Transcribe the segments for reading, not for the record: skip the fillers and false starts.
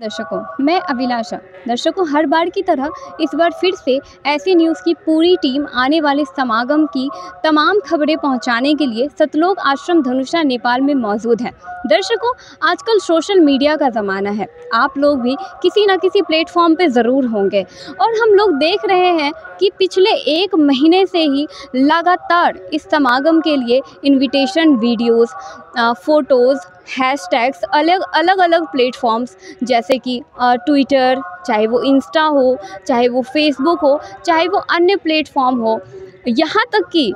दर्शकों, मैं अभिलाषा। दर्शकों, हर बार की तरह इस बार फिर से ऐसी न्यूज़ की पूरी टीम आने वाले समागम की तमाम खबरें पहुंचाने के लिए सतलोक आश्रम धनुषा नेपाल में मौजूद है। दर्शकों, आजकल सोशल मीडिया का ज़माना है। आप लोग भी किसी न किसी प्लेटफॉर्म पे ज़रूर होंगे और हम लोग देख रहे हैं कि पिछले 1 महीने से ही लगातार इस समागम के लिए इनविटेशन वीडियोज़, फ़ोटोज़, हैशटैग्स अलग अलग प्लेटफॉर्म्स जैसे कि ट्विटर, चाहे वो इंस्टा हो, चाहे वो फेसबुक हो, चाहे वो अन्य प्लेटफॉर्म हो, यहाँ तक कि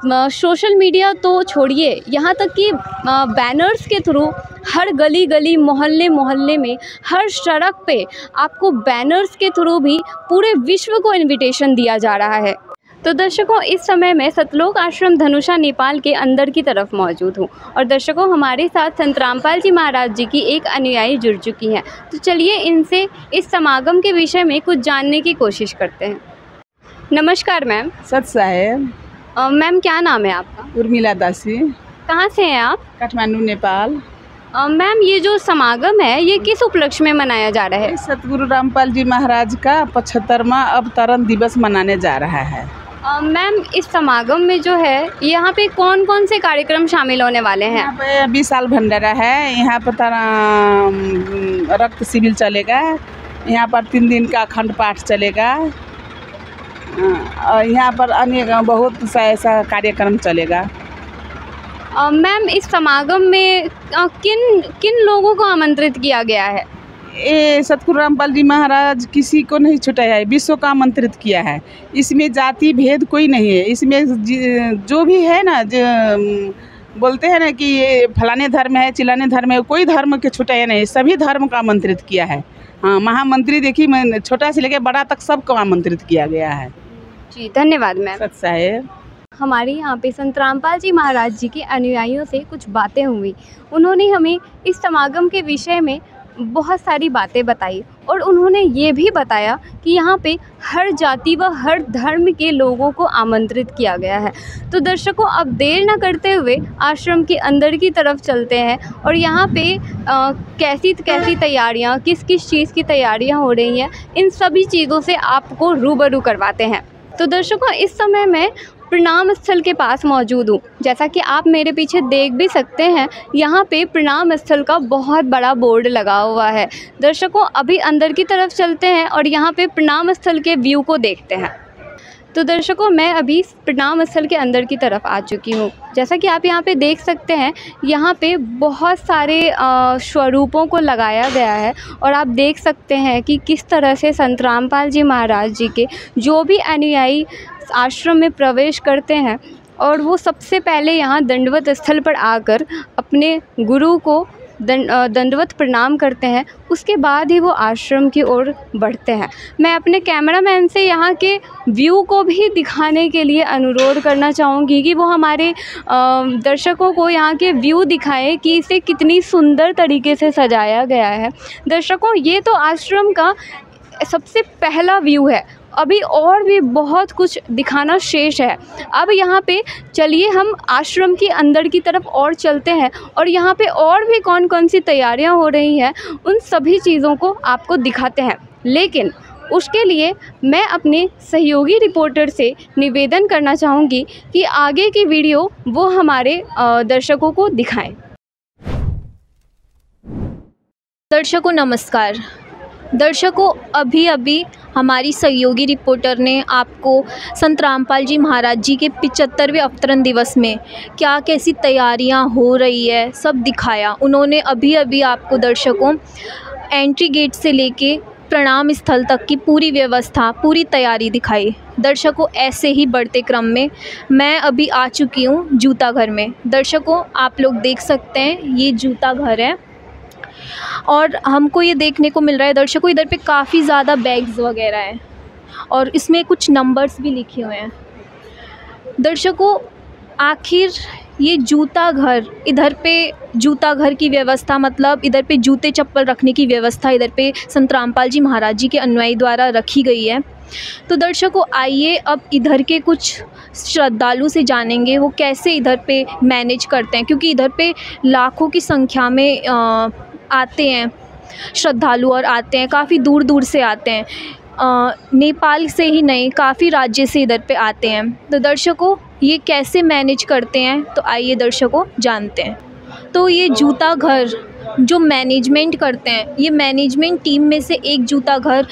सोशल मीडिया तो छोड़िए, यहाँ तक कि बैनर्स के थ्रू हर गली गली, मोहल्ले मोहल्ले में, हर सड़क पे आपको बैनर्स के थ्रू भी पूरे विश्व को इनविटेशन दिया जा रहा है। तो दर्शकों, इस समय मैं सतलोक आश्रम धनुषा नेपाल के अंदर की तरफ मौजूद हूँ और दर्शकों, हमारे साथ संत रामपाल जी महाराज जी की एक अनुयायी जुड़ चुकी हैं। तो चलिए इनसे इस समागम के विषय में कुछ जानने की कोशिश करते हैं। नमस्कार मैम। सत साहेब। मैम, क्या नाम है आपका? उर्मिला दासी। कहाँ से हैं आप? काठमांडू, नेपाल। मैम, ये जो समागम है ये किस उपलक्ष्य में मनाया जा रहा है? सतगुरु रामपाल जी महाराज का 75वां अवतरण दिवस मनाने जा रहा है। मैम, इस समागम में जो है यहाँ पे कौन कौन से कार्यक्रम शामिल होने वाले हैं? यहाँ पे 20 साल भंडारा है, यहाँ पर रक्त शिविर चलेगा, यहाँ पर 3 दिन का अखंड पाठ चलेगा और यहाँ पर अन्य बहुत सा ऐसा कार्यक्रम चलेगा। मैम, इस समागम में किन किन लोगों को आमंत्रित किया गया है? ये सतगुरु रामपाल जी महाराज किसी को नहीं छुटाया है, विश्व को आमंत्रित किया है। इसमें जाति भेद कोई नहीं है। इसमें जो भी है ना, जो बोलते हैं ना कि ये फलाने धर्म है, चिलाने धर्म है, कोई धर्म के छुटाया नहीं, सभी धर्म को आमंत्रित किया है। हाँ, महामंत्री देखिए, मैं छोटा से लेकर बड़ा तक सबको आमंत्रित किया गया है। जी, धन्यवाद मैम। सत साहेब। हमारे यहाँ पे संत रामपाल जी महाराज जी के अनुयायियों से कुछ बातें हुई। उन्होंने हमें इस समागम के विषय में बहुत सारी बातें बताई और उन्होंने ये भी बताया कि यहाँ पे हर जाति व हर धर्म के लोगों को आमंत्रित किया गया है। तो दर्शकों, अब देर न करते हुए आश्रम के अंदर की तरफ चलते हैं और यहाँ पे कैसी कैसी तैयारियाँ, किस किस चीज़ की तैयारियाँ हो रही हैं, इन सभी चीज़ों से आपको रूबरू करवाते हैं। तो दर्शकों, इस समय मैं प्रणाम स्थल के पास मौजूद हूँ। जैसा कि आप मेरे पीछे देख भी सकते हैं, यहाँ पे प्रणाम स्थल का बहुत बड़ा बोर्ड लगा हुआ है। दर्शकों, अभी अंदर की तरफ चलते हैं और यहाँ पे प्रणाम स्थल के व्यू को देखते हैं। तो दर्शकों, मैं अभी प्रणाम स्थल के अंदर की तरफ आ चुकी हूँ। जैसा कि आप यहाँ पे देख सकते हैं, यहाँ पे बहुत सारे स्वरूपों को लगाया गया है और आप देख सकते हैं कि किस तरह से संत रामपाल जी महाराज जी के जो भी अनुयायी आश्रम में प्रवेश करते हैं और वो सबसे पहले यहाँ दंडवत स्थल पर आकर अपने गुरु को दंडवत प्रणाम करते हैं, उसके बाद ही वो आश्रम की ओर बढ़ते हैं। मैं अपने कैमरामैन से यहाँ के व्यू को भी दिखाने के लिए अनुरोध करना चाहूँगी कि वो हमारे दर्शकों को यहाँ के व्यू दिखाएं कि इसे कितनी सुंदर तरीके से सजाया गया है। दर्शकों, ये तो आश्रम का सबसे पहला व्यू है, अभी और भी बहुत कुछ दिखाना शेष है। अब यहाँ पे चलिए हम आश्रम के अंदर की तरफ और चलते हैं और यहाँ पे और भी कौन कौन सी तैयारियाँ हो रही हैं, उन सभी चीज़ों को आपको दिखाते हैं। लेकिन उसके लिए मैं अपने सहयोगी रिपोर्टर से निवेदन करना चाहूँगी कि आगे की वीडियो वो हमारे दर्शकों को दिखाएं। दर्शकों नमस्कार। दर्शकों, अभी हमारी सहयोगी रिपोर्टर ने आपको संत रामपाल जी महाराज जी के 75वें अवतरण दिवस में क्या कैसी तैयारियां हो रही है सब दिखाया। उन्होंने अभी आपको दर्शकों एंट्री गेट से लेके प्रणाम स्थल तक की पूरी व्यवस्था, पूरी तैयारी दिखाई। दर्शकों, ऐसे ही बढ़ते क्रम में मैं अभी आ चुकी हूँ जूता घर में। दर्शकों, आप लोग देख सकते हैं, ये जूता घर है और हमको ये देखने को मिल रहा है दर्शकों, इधर पे काफ़ी ज़्यादा बैग्स वगैरह हैं और इसमें कुछ नंबर्स भी लिखे हुए हैं। दर्शकों, आखिर ये जूता घर, इधर पे जूता घर की व्यवस्था, मतलब इधर पे जूते चप्पल रखने की व्यवस्था इधर पे संत रामपाल जी महाराज जी के अनुयायी द्वारा रखी गई है। तो दर्शकों, आइए अब इधर के कुछ श्रद्धालु से जानेंगे वो कैसे इधर पे मैनेज करते हैं, क्योंकि इधर पे लाखों की संख्या में आते हैं श्रद्धालु और आते हैं, काफ़ी दूर दूर से आते हैं। नेपाल से ही नहीं, काफ़ी राज्य से इधर पे आते हैं। तो दर्शकों, ये कैसे मैनेज करते हैं, तो आइए दर्शकों जानते हैं। तो ये जूता घर जो मैनेजमेंट करते हैं, ये मैनेजमेंट टीम में से एक जूता घर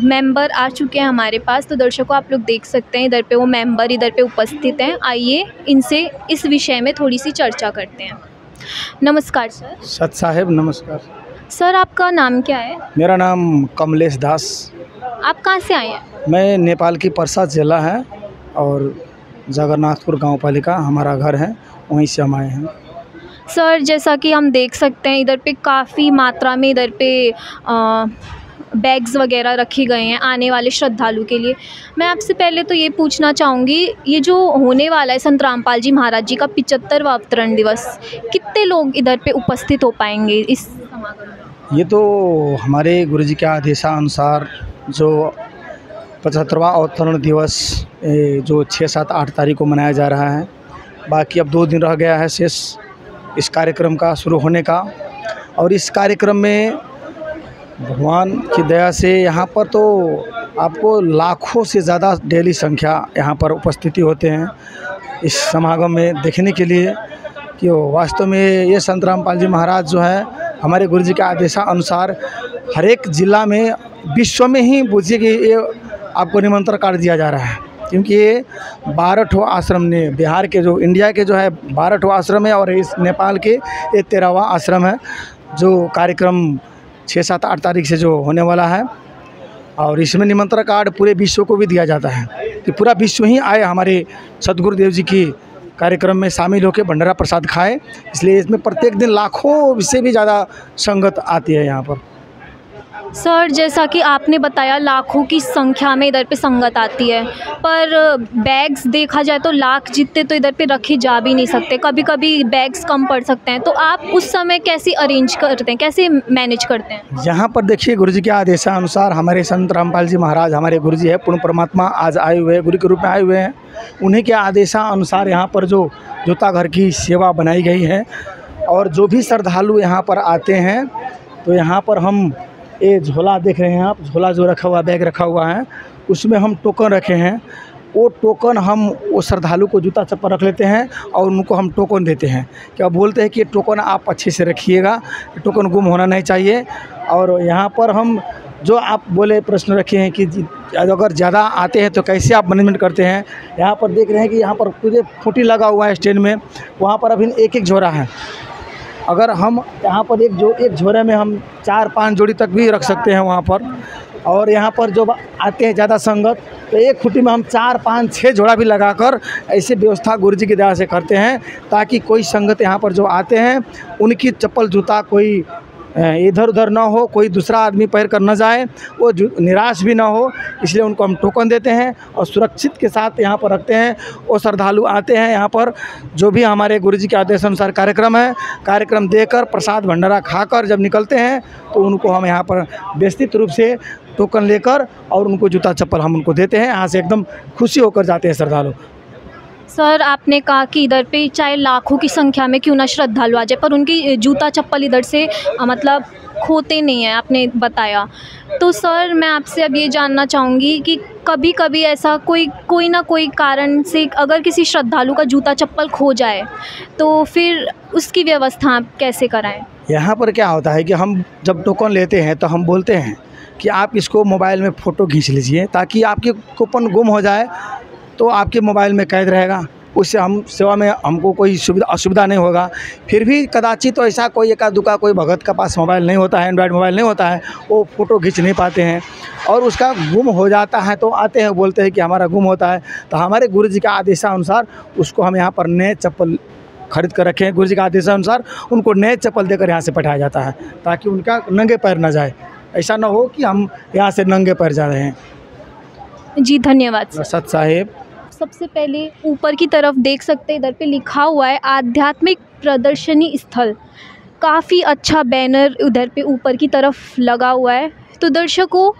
मेंबर आ चुके हैं हमारे पास। तो दर्शकों, आप लोग देख सकते हैं इधर पे वो मेंबर इधर पे उपस्थित हैं। आइए इनसे इस विषय में थोड़ी सी चर्चा करते हैं। नमस्कार सर। सत साहेब नमस्कार। सर, आपका नाम क्या है? मेरा नाम कमलेश दास। आप कहाँ से आए हैं? मैं नेपाल की परसा जिला है और जगन्नाथपुर गांव पालिका हमारा घर है, वहीं से हम आए हैं। सर, जैसा कि हम देख सकते हैं इधर पे काफ़ी मात्रा में इधर पे बैग्स वगैरह रखे गए हैं आने वाले श्रद्धालु के लिए। मैं आपसे पहले तो ये पूछना चाहूँगी, ये जो होने वाला है संत रामपाल जी महाराज जी का 75वां अवतरण दिवस, कितने लोग इधर पे उपस्थित हो पाएंगे इस समागम में? ये तो हमारे गुरुजी के आदेशानुसार जो 75वां अवतरण दिवस जो 6, 7, 8 तारीख को मनाया जा रहा है। बाकी अब 2 दिन रह गया है शेष इस कार्यक्रम का शुरू होने का। और इस कार्यक्रम में भगवान की दया से यहाँ पर तो आपको लाखों से ज़्यादा डेली संख्या यहाँ पर उपस्थिति होते हैं इस समागम में देखने के लिए कि वास्तव में ये संत रामपाल जी महाराज जो है हमारे गुरुजी के आदेशानुसार हर एक ज़िला में, विश्व में ही बुझिए कि ये आपको निमंत्रण कार्ड दिया जा रहा है, क्योंकि ये 12 ठो आश्रम ने बिहार के जो इंडिया के जो है 12 ठो आश्रम है और इस नेपाल के ये 13वां आश्रम है जो कार्यक्रम 6, 7, 8 तारीख से जो होने वाला है। और इसमें निमंत्रण कार्ड पूरे विश्व को भी दिया जाता है कि पूरा विश्व ही आए हमारे सदगुरुदेव जी की कार्यक्रम में शामिल होकर भंडारा प्रसाद खाए। इसलिए इसमें प्रत्येक दिन लाखों से भी ज़्यादा संगत आती है यहाँ पर। सर, जैसा कि आपने बताया लाखों की संख्या में इधर पे संगत आती है, पर बैग्स देखा जाए तो लाख जितने तो इधर पे रखे जा भी नहीं सकते, कभी कभी बैग्स कम पड़ सकते हैं। तो आप उस समय कैसे अरेंज करते हैं, कैसे मैनेज करते हैं? यहाँ पर देखिए, गुरुजी के आदेशानुसार हमारे संत रामपाल जी महाराज हमारे गुरुजी है, पूर्ण परमात्मा आज आए हुए हैं, गुरु के रूप में आए हुए हैं। उन्हीं के आदेशानुसार यहाँ पर जो जूता घर की सेवा बनाई गई है और जो भी श्रद्धालु यहाँ पर आते हैं तो यहाँ पर हम ये झोला देख रहे हैं आप, झोला जो रखा हुआ, बैग रखा हुआ है, उसमें हम टोकन रखे हैं। वो टोकन हम वो श्रद्धालु को जूता चप्पल रख लेते हैं और उनको हम टोकन देते हैं। क्या बोलते हैं कि ये टोकन आप अच्छे से रखिएगा, टोकन गुम होना नहीं चाहिए। और यहाँ पर हम जो आप बोले प्रश्न रखे हैं कि अगर ज़्यादा आते हैं तो कैसे आप मैनेजमेंट करते हैं। यहाँ पर देख रहे हैं कि यहाँ पर पूरे खूंटी लगा हुआ है स्टैंड में, वहाँ पर अभी एक झोरा है। अगर हम यहाँ पर एक झोरे में हम 4-5 जोड़ी तक भी रख सकते हैं वहाँ पर। और यहाँ पर जो आते हैं ज़्यादा संगत तो एक खुटी में हम 4, 5, 6 जोड़ा भी लगाकर ऐसे व्यवस्था गुरुजी की दया से करते हैं ताकि कोई संगत यहाँ पर जो आते हैं उनकी चप्पल जूता कोई इधर उधर ना हो, कोई दूसरा आदमी पहन कर न जाए, वो निराश भी ना हो। इसलिए उनको हम टोकन देते हैं और सुरक्षित के साथ यहाँ पर रखते हैं। वो श्रद्धालु आते हैं यहाँ पर, जो भी हमारे गुरुजी के आदेशानुसार कार्यक्रम है, कार्यक्रम देकर प्रसाद भंडारा खाकर जब निकलते हैं तो उनको हम यहाँ पर व्यवस्थित रूप से टोकन लेकर और उनको जूता चप्पल हम उनको देते हैं। यहाँ से एकदम खुशी होकर जाते हैं श्रद्धालु। सर, आपने कहा कि इधर पे चाहे लाखों की संख्या में क्यों ना श्रद्धालु आ जाए, पर उनकी जूता चप्पल इधर से मतलब खोते नहीं हैं, आपने बताया। तो सर, मैं आपसे अब ये जानना चाहूँगी कि कभी कभी ऐसा कोई ना कोई कारण से अगर किसी श्रद्धालु का जूता चप्पल खो जाए तो फिर उसकी व्यवस्था आप कैसे कराएं? यहाँ पर क्या होता है कि हम जब टोकन लेते हैं तो हम बोलते हैं कि आप इसको मोबाइल में फ़ोटो खींच लीजिए ताकि आपके कूपन गुम हो जाए तो आपके मोबाइल में कैद रहेगा, उससे हम सेवा में हमको कोई असुविधा नहीं होगा। फिर भी कदाचित तो ऐसा कोई एका दुका कोई भगत का पास मोबाइल नहीं होता है, एंड्रॉयड मोबाइल नहीं होता है, वो फ़ोटो खींच नहीं पाते हैं और उसका गुम हो जाता है तो आते हैं बोलते हैं कि हमारा गुम होता है। तो हमारे गुरुजी के आदेशानुसार उसको हम यहाँ पर नए चप्पल खरीद कर रखे हैं। गुरुजी के आदेशानुसार उनको नए चप्पल देकर यहाँ से पठाया जाता है ताकि उनका नंगे पैर न जाए। ऐसा न हो कि हम यहाँ से नंगे पैर जा रहे हैं। जी धन्यवाद सत साहेब। सबसे पहले ऊपर की तरफ देख सकते हैं, इधर पे लिखा हुआ है आध्यात्मिक प्रदर्शनी स्थल। काफ़ी अच्छा बैनर उधर पे ऊपर की तरफ लगा हुआ है। तो दर्शकों,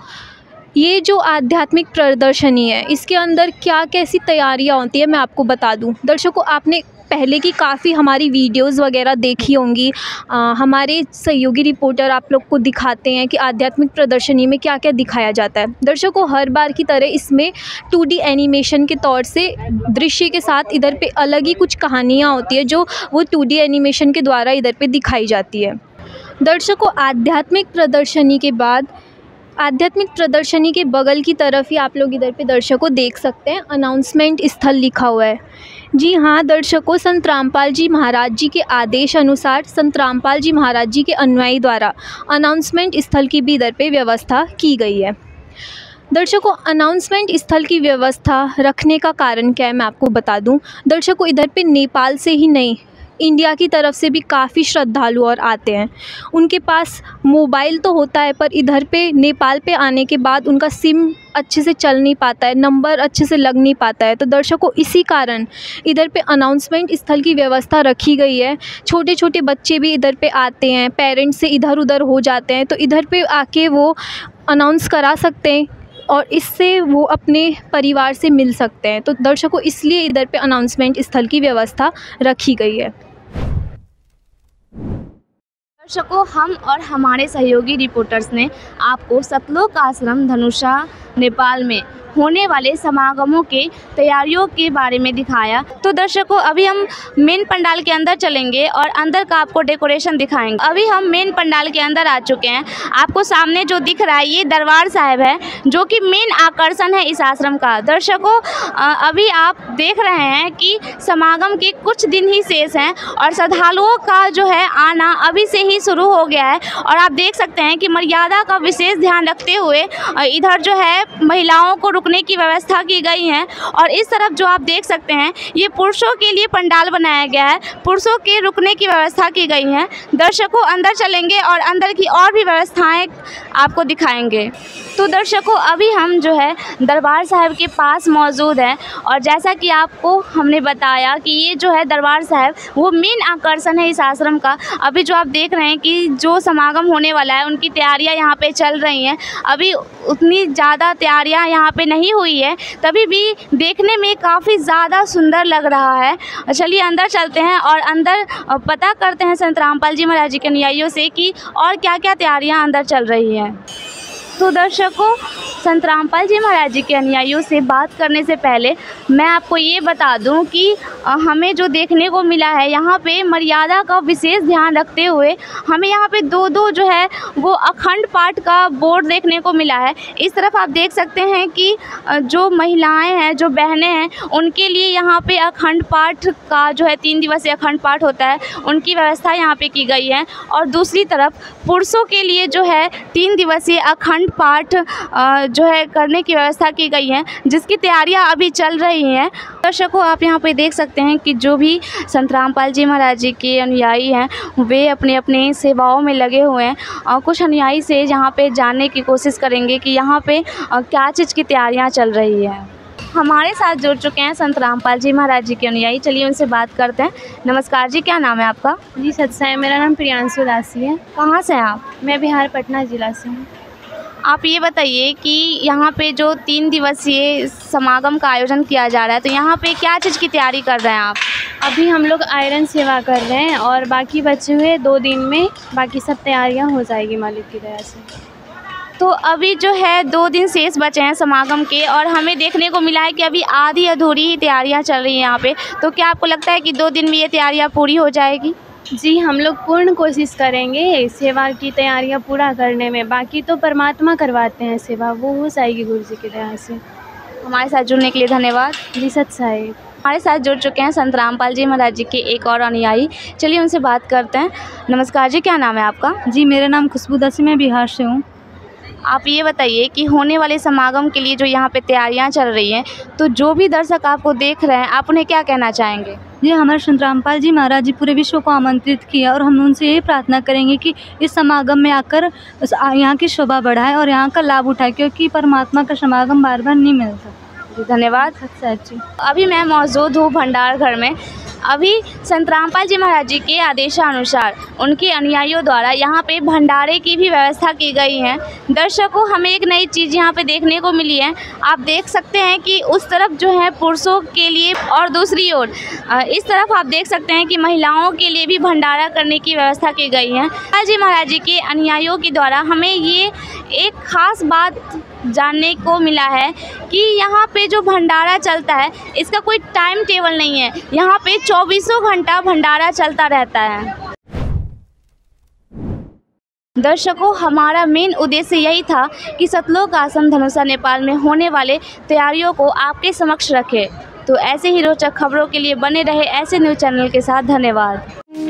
ये जो आध्यात्मिक प्रदर्शनी है इसके अंदर क्या कैसी तैयारियां होती है मैं आपको बता दूं। दर्शकों, आपने पहले की काफ़ी हमारी वीडियोज़ वगैरह देखी होंगी। हमारे सहयोगी रिपोर्टर आप लोग को दिखाते हैं कि आध्यात्मिक प्रदर्शनी में क्या क्या दिखाया जाता है। दर्शकों, हर बार की तरह इसमें 2D एनिमेशन के तौर से दृश्य के साथ इधर पे अलग ही कुछ कहानियाँ होती है जो वो 2D एनिमेशन के द्वारा इधर पे दिखाई जाती है। दर्शकों, आध्यात्मिक प्रदर्शनी के बाद आध्यात्मिक प्रदर्शनी के बगल की तरफ ही आप लोग इधर पे दर्शकों देख सकते हैं अनाउंसमेंट स्थल लिखा हुआ है। जी हाँ दर्शकों, संत रामपाल जी महाराज जी के आदेश अनुसार संत रामपाल जी महाराज जी के अनुयायी द्वारा अनाउंसमेंट स्थल की भी इधर पे व्यवस्था की गई है। दर्शकों, अनाउंसमेंट स्थल की व्यवस्था रखने का कारण क्या है मैं आपको बता दूं। दर्शकों, इधर पे नेपाल से ही नहीं, इंडिया की तरफ से भी काफ़ी श्रद्धालु और आते हैं। उनके पास मोबाइल तो होता है पर इधर पे नेपाल पे आने के बाद उनका सिम अच्छे से चल नहीं पाता है, नंबर अच्छे से लग नहीं पाता है। तो दर्शकों, इसी कारण इधर पे अनाउंसमेंट स्थल की व्यवस्था रखी गई है। छोटे छोटे बच्चे भी इधर पे आते हैं, पेरेंट्स से इधर उधर हो जाते हैं, तो इधर पे आके वो अनाउंस करा सकते हैं और इससे वो अपने परिवार से मिल सकते हैं। तो दर्शकों, इसलिए इधर पे अनाउंसमेंट स्थल की व्यवस्था रखी गई है। दर्शकों, हम और हमारे सहयोगी रिपोर्टर्स ने आपको सतलोक आश्रम धनुषा नेपाल में होने वाले समागमों के तैयारियों के बारे में दिखाया। तो दर्शकों, अभी हम मेन पंडाल के अंदर चलेंगे और अंदर का आपको डेकोरेशन दिखाएंगे। अभी हम मेन पंडाल के अंदर आ चुके हैं। आपको सामने जो दिख रहा है ये दरबार साहिब है, जो कि मेन आकर्षण है इस आश्रम का। दर्शकों, अभी आप देख रहे हैं कि समागम के कुछ दिन ही शेष हैं और श्रद्धालुओं का जो है आना अभी से ही शुरू हो गया है। और आप देख सकते हैं कि मर्यादा का विशेष ध्यान रखते हुए इधर जो है महिलाओं को रुकने की व्यवस्था की गई है। और इस तरफ जो आप देख सकते हैं ये पुरुषों के लिए पंडाल बनाया गया है, पुरुषों के रुकने की व्यवस्था की गई है। दर्शकों, अंदर चलेंगे और अंदर की और भी व्यवस्थाएं आपको दिखाएंगे। तो दर्शकों, अभी हम जो है दरबार साहिब के पास मौजूद हैं और जैसा कि आपको हमने बताया कि ये जो है दरबार साहिब वो मेन आकर्षण है इस आश्रम का। अभी जो आप देख रहे हैं कि जो समागम होने वाला है उनकी तैयारियां यहाँ पे चल रही हैं। अभी उतनी ज़्यादा तैयारियां यहाँ पे नहीं हुई है, तभी भी देखने में काफ़ी ज़्यादा सुंदर लग रहा है। चलिए अंदर चलते हैं और अंदर पता करते हैं संत रामपाल जी महाराज जी के अनुयायियों से कि और क्या क्या तैयारियां अंदर चल रही हैं। तो दर्शकों, संत रामपाल जी महाराज जी के अनुयायियों से बात करने से पहले मैं आपको ये बता दूं कि हमें जो देखने को मिला है यहाँ पे मर्यादा का विशेष ध्यान रखते हुए हमें यहाँ पे दो जो है वो अखंड पाठ का बोर्ड देखने को मिला है। इस तरफ आप देख सकते हैं कि जो महिलाएं हैं, जो बहनें हैं, उनके लिए यहाँ पे अखंड पाठ का जो है 3 दिवसीय अखंड पाठ होता है, उनकी व्यवस्था यहाँ पे की गई है। और दूसरी तरफ पुरुषों के लिए जो है 3 दिवसीय अखंड पाठ जो है करने की व्यवस्था की गई है, जिसकी तैयारियां अभी चल रही हैं। दर्शकों, आप यहाँ पे देख सकते हैं कि जो भी संत रामपाल जी महाराज जी के अनुयायी हैं वे अपने अपने सेवाओं में लगे हुए हैं। और कुछ अनुयायी से यहाँ पे जानने की कोशिश करेंगे कि यहाँ पे क्या चीज़ की तैयारियाँ चल रही है। हमारे साथ जुड़ चुके हैं संत रामपाल जी महाराज जी के अनुयायी, चलिए उनसे बात करते हैं। नमस्कार जी, क्या नाम है आपका? जी सत्साई, मेरा नाम प्रियांशु दासी है। कहाँ से हैं आप? मैं बिहार पटना ज़िला से हूँ। आप ये बताइए कि यहाँ पे जो 3 दिवसीय समागम का आयोजन किया जा रहा है, तो यहाँ पे क्या चीज़ की तैयारी कर रहे हैं आप? अभी हम लोग आयरन सेवा कर रहे हैं और बाकी बचे हुए 2 दिन में बाकी सब तैयारियां हो जाएगी मालिक की दया से। तो अभी जो है 2 दिन शेष बचे हैं समागम के और हमें देखने को मिला है कि अभी आधी अधूरी ही तैयारियां चल रही हैं यहाँ पे। तो क्या आपको लगता है कि 2 दिन में ये तैयारियां पूरी हो जाएगी? जी, हम लोग पूर्ण कोशिश करेंगे सेवा की तैयारियां पूरा करने में। बाकी तो परमात्मा करवाते हैं सेवा, वो हो जाएगी गुरु जी की दया से। हमारे साथ जुड़ने के लिए धन्यवाद। जी सत्साई। हमारे साथ जुड़ चुके हैं संत रामपाल जी महाराज जी के एक और अनुयायी, चलिए उनसे बात करते हैं। नमस्कार जी, क्या नाम है आपका? जी, मेरा नाम खुशबू दासी, मैं बिहार से हूँ। आप ये बताइए कि होने वाले समागम के लिए जो यहाँ पे तैयारियाँ चल रही हैं, तो जो भी दर्शक आपको देख रहे हैं आप उन्हें क्या कहना चाहेंगे? जी, हमारे संत रामपाल जी महाराज जी पूरे विश्व को आमंत्रित किया और हम उनसे यही प्रार्थना करेंगे कि इस समागम में आकर यहाँ की शोभा बढ़ाएं और यहाँ का लाभ उठाएं, क्योंकि परमात्मा का समागम बार बार नहीं मिलता। धन्यवाद। सच जी। अभी मैं मौजूद हूँ भंडार घर में। अभी संत रामपाल जी महाराज जी के आदेशानुसार उनके अनुयायियों द्वारा यहाँ पे भंडारे की भी व्यवस्था की गई है। दर्शकों, हमें एक नई चीज़ यहाँ पे देखने को मिली है। आप देख सकते हैं कि उस तरफ जो है पुरुषों के लिए और दूसरी ओर इस तरफ आप देख सकते हैं कि महिलाओं के लिए भी भंडारा करने की व्यवस्था की गई है। रामपाल जी महाराज जी के अनुयायियों के द्वारा हमें ये एक ख़ास बात जानने को मिला है कि यहाँ पे जो भंडारा चलता है इसका कोई टाइम टेबल नहीं है। यहाँ पे 24 घंटा भंडारा चलता रहता है। दर्शकों, हमारा मेन उद्देश्य यही था कि सतलोक आश्रम धनुषा नेपाल में होने वाले तैयारियों को आपके समक्ष रखें। तो ऐसे ही रोचक खबरों के लिए बने रहे ऐसे न्यूज़ चैनल के साथ। धन्यवाद।